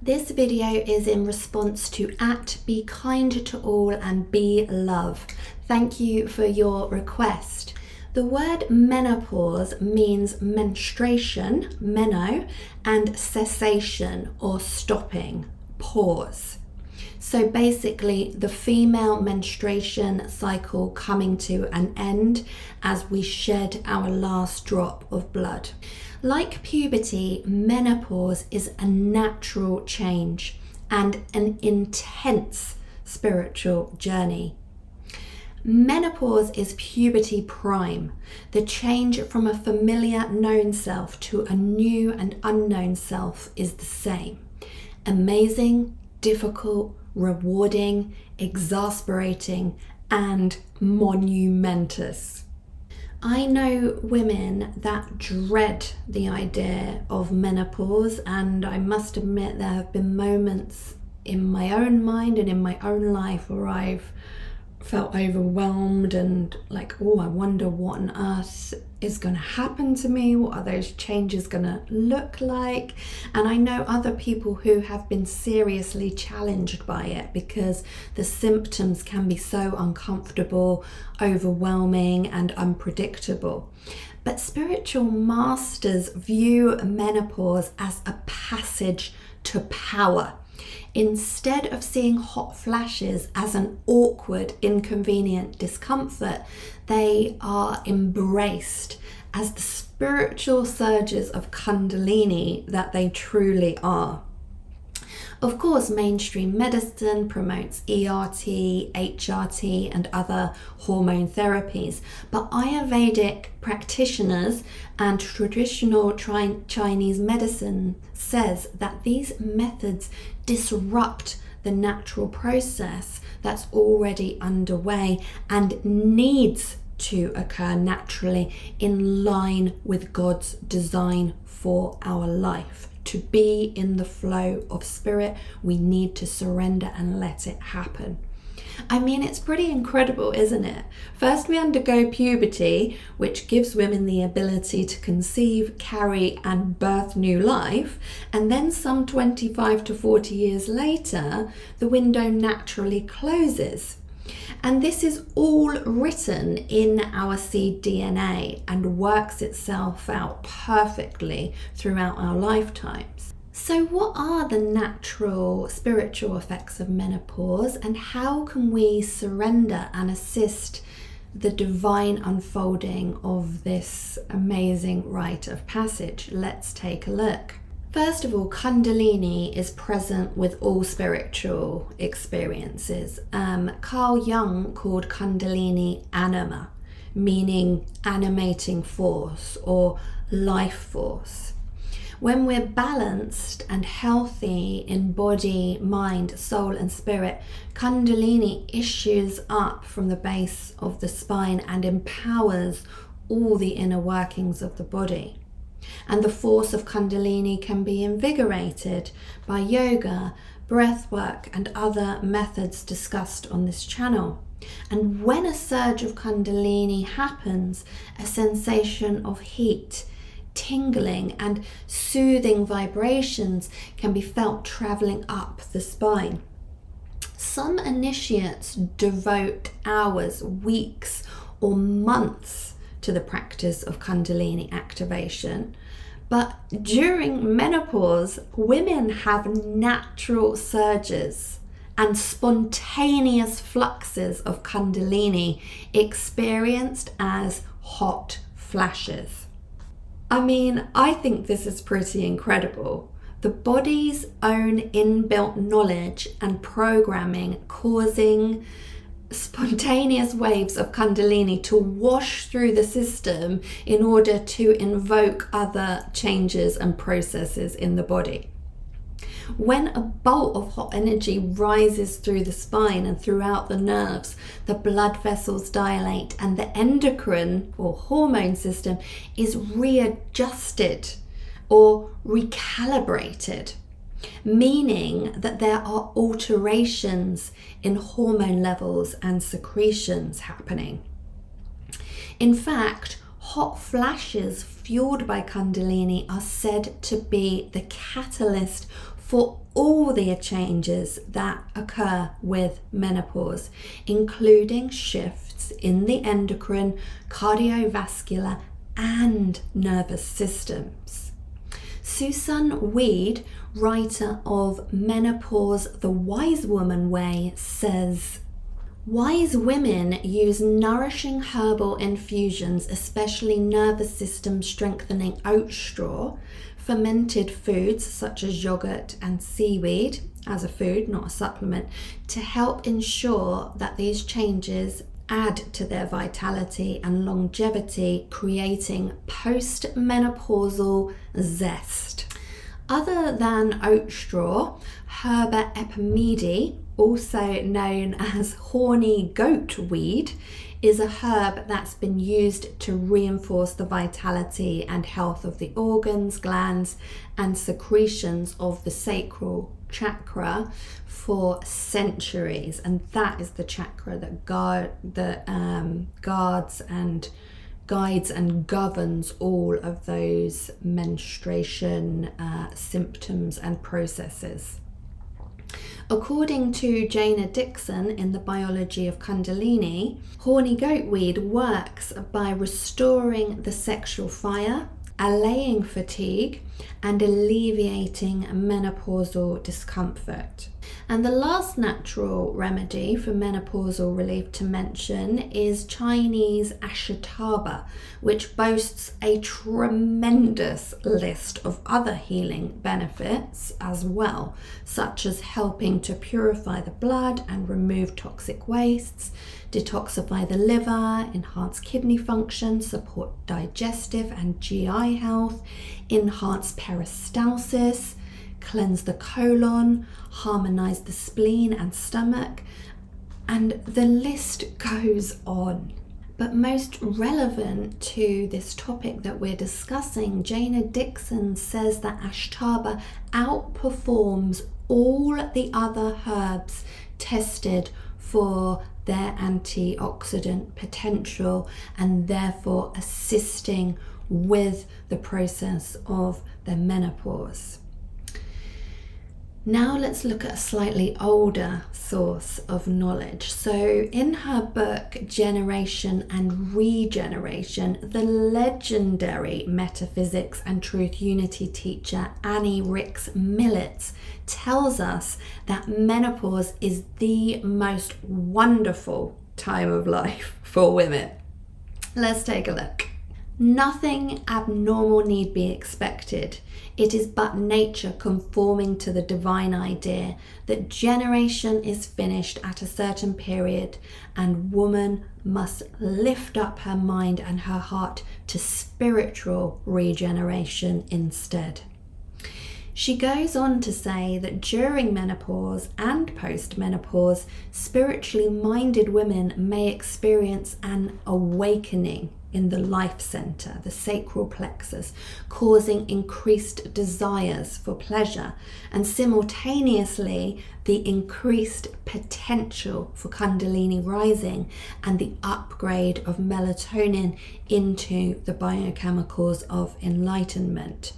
This video is in response to @be kind to all and be love. Thank you for your request. The word menopause means menstruation, meno, and cessation or stopping, pause. So basically the female menstruation cycle coming to an end as we shed our last drop of blood. Like puberty, menopause is a natural change and an intense spiritual journey. Menopause is puberty prime, the change from a familiar known self to a new and unknown self is the same. Amazing, difficult, rewarding, exasperating, and monumentous. I know women that dread the idea of menopause, and I must admit there have been moments in my own mind and in my own life where I've felt overwhelmed and like, oh, I wonder what on earth is going to happen to me. What are those changes going to look like? And I know other people who have been seriously challenged by it because the symptoms can be so uncomfortable, overwhelming, and unpredictable. But spiritual masters view menopause as a passage to power. Instead of seeing hot flashes as an awkward, inconvenient discomfort, they are embraced as the spiritual surges of Kundalini that they truly are. Of course, mainstream medicine promotes ERT, HRT, and other hormone therapies, but Ayurvedic practitioners and traditional Chinese medicine says that these methods disrupt the natural process that's already underway and needs to occur naturally in line with God's design for our life. To be in the flow of spirit, we need to surrender and let it happen. I mean, it's pretty incredible, isn't it? First, we undergo puberty, which gives women the ability to conceive, carry, and birth new life. And then some 25 to 40 years later, the window naturally closes. And this is all written in our seed DNA and works itself out perfectly throughout our lifetimes. So what are the natural spiritual effects of menopause, and how can we surrender and assist the divine unfolding of this amazing rite of passage? Let's take a look. First of all, Kundalini is present with all spiritual experiences. Carl Jung called Kundalini anima, meaning animating force or life force. When we're balanced and healthy in body, mind, soul, and spirit, Kundalini issues up from the base of the spine and empowers all the inner workings of the body. And the force of Kundalini can be invigorated by yoga, breath work, and other methods discussed on this channel. And when a surge of Kundalini happens, a sensation of heat, tingling, and soothing vibrations can be felt traveling up the spine. Some initiates devote hours, weeks, or months to the practice of Kundalini activation. But during menopause, women have natural surges and spontaneous fluxes of Kundalini experienced as hot flashes. I mean, I think this is pretty incredible. The body's own inbuilt knowledge and programming causing spontaneous waves of Kundalini to wash through the system in order to invoke other changes and processes in the body. When a bolt of hot energy rises through the spine and throughout the nerves, the blood vessels dilate and the endocrine or hormone system is readjusted or recalibrated, meaning that there are alterations in hormone levels and secretions happening. In fact, hot flashes fueled by Kundalini are said to be the catalyst for all the changes that occur with menopause, including shifts in the endocrine, cardiovascular, and nervous systems. Susan Weed, writer of Menopause: The Wise Woman Way, says, wise women use nourishing herbal infusions, especially nervous system strengthening oat straw, fermented foods such as yogurt and seaweed as a food, not a supplement, to help ensure that these changes add to their vitality and longevity, creating postmenopausal zest. Other than oat straw, Herba epimedi, also known as horny goat weed, is a herb that's been used to reinforce the vitality and health of the organs, glands, and secretions of the sacral chakra for centuries, and that is the chakra that guards and guides and governs all of those menstruation symptoms and processes. According to Jana Dixon in The Biology of Kundalini, horny goatweed works by restoring the sexual fire, allaying fatigue, and alleviating menopausal discomfort. And the last natural remedy for menopausal relief to mention is Chinese Ashitaba, which boasts a tremendous list of other healing benefits as well, such as helping to purify the blood and remove toxic wastes, detoxify the liver, enhance kidney function, support digestive and GI health, enhance peristalsis, cleanse the colon, harmonize the spleen and stomach, and the list goes on. But most relevant to this topic that we're discussing, Jana Dixon says that Ashtaba outperforms all the other herbs tested for their antioxidant potential, and therefore assisting with the process of the menopause. Now let's look at a slightly older source of knowledge. So in her book Generation and Regeneration, the legendary metaphysics and truth unity teacher Annie Ricks Millets tells us that menopause is the most wonderful time of life for women. Let's take a look. Nothing abnormal need be expected. It is but nature conforming to the divine idea that generation is finished at a certain period, and woman must lift up her mind and her heart to spiritual regeneration instead. She goes on to say that during menopause and post-menopause, spiritually minded women may experience an awakening in the life center, the sacral plexus, causing increased desires for pleasure, and simultaneously the increased potential for Kundalini rising and the upgrade of melatonin into the biochemicals of enlightenment.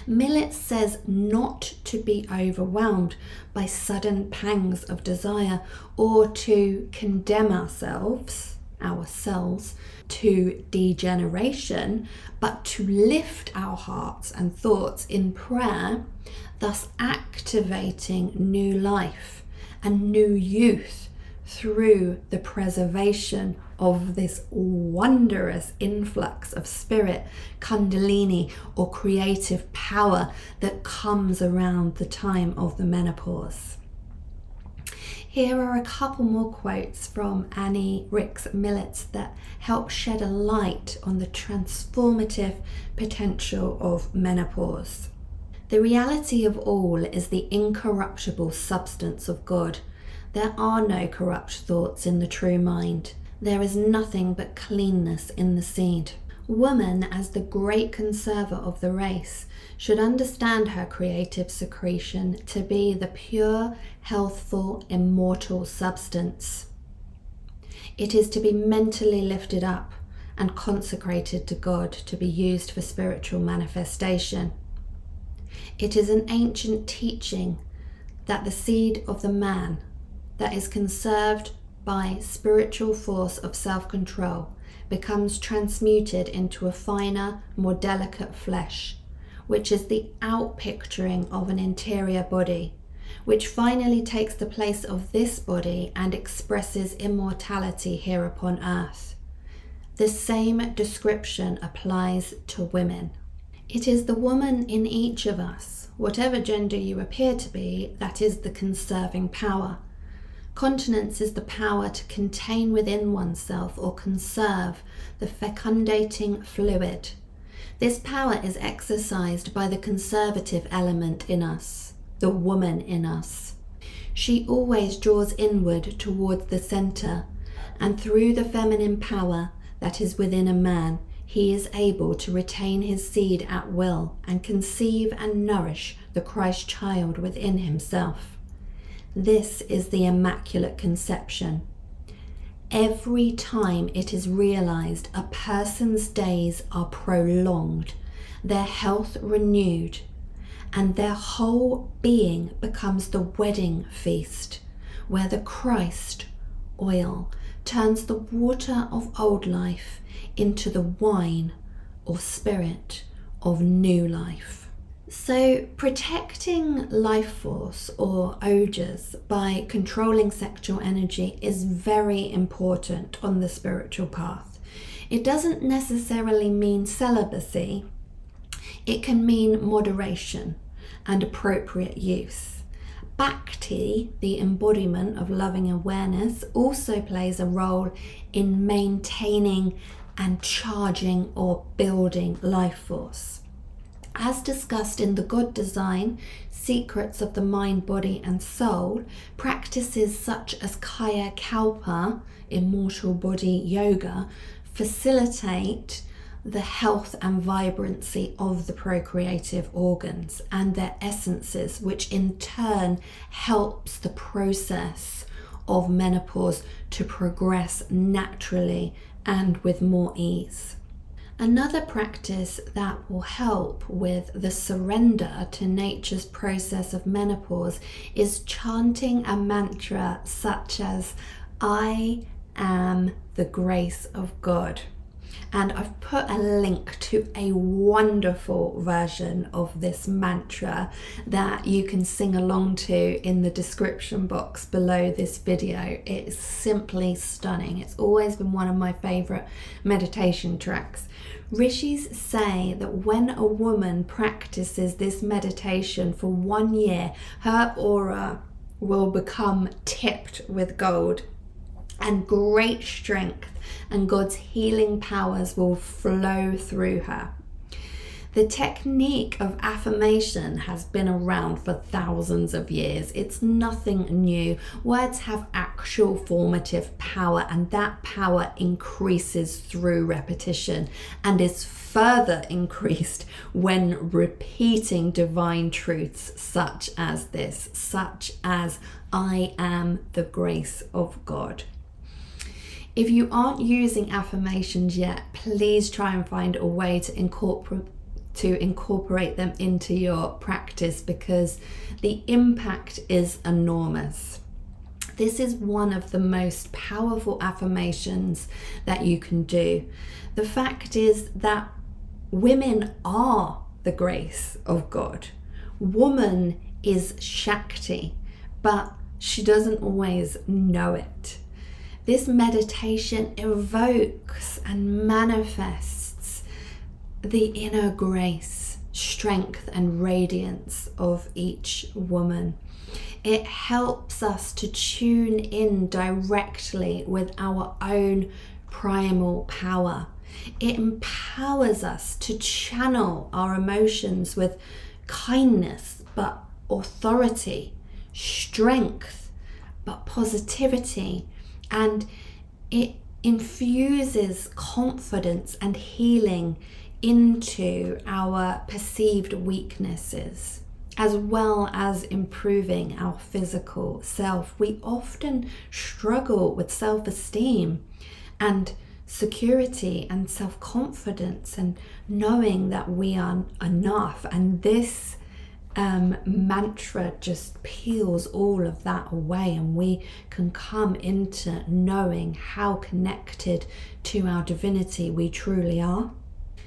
Millet says not to be overwhelmed by sudden pangs of desire or to condemn ourselves to degeneration, but to lift our hearts and thoughts in prayer, thus activating new life and new youth through the preservation of this wondrous influx of spirit, Kundalini, or creative power that comes around the time of the menopause. Here are a couple more quotes from Annie Ricks Millets that help shed a light on the transformative potential of menopause. The reality of all is the incorruptible substance of God. There are no corrupt thoughts in the true mind. There is nothing but cleanness in the seed. Woman, as the great conserver of the race, should understand her creative secretion to be the pure, healthful, immortal substance. It is to be mentally lifted up and consecrated to God to be used for spiritual manifestation. It is an ancient teaching that the seed of the man that is conserved by spiritual force of self-control becomes transmuted into a finer, more delicate flesh, which is the outpicturing of an interior body, which finally takes the place of this body and expresses immortality here upon earth. The same description applies to women. It is the woman in each of us, whatever gender you appear to be, that is the conserving power. Continence is the power to contain within oneself or conserve the fecundating fluid. This power is exercised by the conservative element in us, the woman in us. She always draws inward towards the center, and through the feminine power that is within a man, he is able to retain his seed at will and conceive and nourish the Christ child within himself. This is the Immaculate Conception. Every time it is realized, a person's days are prolonged, their health renewed, and their whole being becomes the wedding feast, where the Christ oil turns the water of old life into the wine or spirit of new life. So protecting life force or ojas by controlling sexual energy is very important on the spiritual path. It doesn't necessarily mean celibacy. It can mean moderation and appropriate use. Bhakti, the embodiment of loving awareness, also plays a role in maintaining and charging or building life force. As discussed in the God Design, Secrets of the Mind, Body and Soul, practices such as Kaya Kalpa, Immortal Body Yoga, facilitate the health and vibrancy of the procreative organs and their essences, which in turn helps the process of menopause to progress naturally and with more ease. Another practice that will help with the surrender to nature's process of menopause is chanting a mantra such as, I am the grace of God. And I've put a link to a wonderful version of this mantra that you can sing along to in the description box below this video. It's simply stunning. It's always been one of my favorite meditation tracks. Rishis say that when a woman practices this meditation for 1 year, her aura will become tipped with gold, and great strength and God's healing powers will flow through her. The technique of affirmation has been around for thousands of years. It's nothing new. Words have actual formative power, and that power increases through repetition and is further increased when repeating divine truths such as this, such as, I am the grace of God. If you aren't using affirmations yet, please try and find a way to incorporate them into your practice, because the impact is enormous. This is one of the most powerful affirmations that you can do. The fact is that women are the grace of God. Woman is Shakti, but she doesn't always know it. This meditation evokes and manifests the inner grace, strength and radiance of each woman. It helps us to tune in directly with our own primal power. It empowers us to channel our emotions with kindness but authority, strength but positivity, and it infuses confidence and healing into our perceived weaknesses, as well as improving our physical self. We often struggle with self-esteem and security and self-confidence and knowing that we are enough, and this mantra just peels all of that away, and we can come into knowing how connected to our divinity we truly are.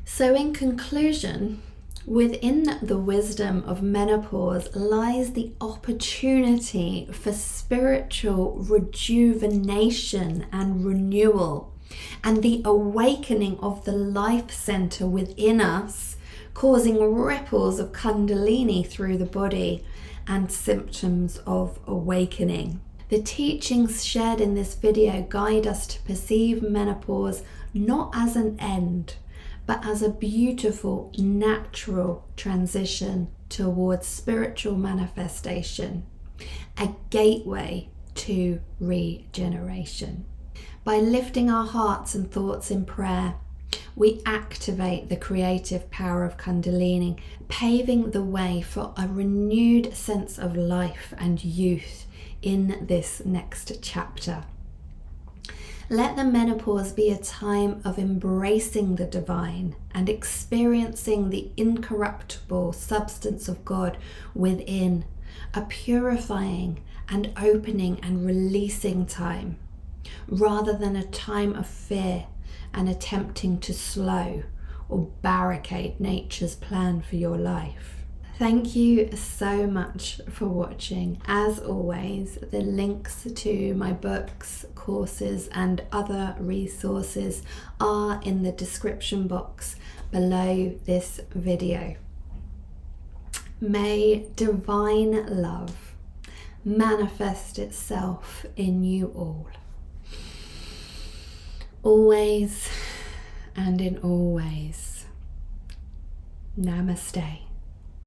So in conclusion, within the wisdom of menopause lies the opportunity for spiritual rejuvenation and renewal, and the awakening of the life center within us, causing ripples of Kundalini through the body and symptoms of awakening. The teachings shared in this video guide us to perceive menopause not as an end, but as a beautiful, natural transition towards spiritual manifestation, a gateway to regeneration. By lifting our hearts and thoughts in prayer, we activate the creative power of Kundalini, paving the way for a renewed sense of life and youth in this next chapter. Let the menopause be a time of embracing the divine and experiencing the incorruptible substance of God within, a purifying and opening and releasing time, rather than a time of fear and attempting to slow or barricade nature's plan for your life. Thank you so much for watching. As always, the links to my books, courses, and other resources are in the description box below this video. May divine love manifest itself in you all, always and in all ways. Namaste.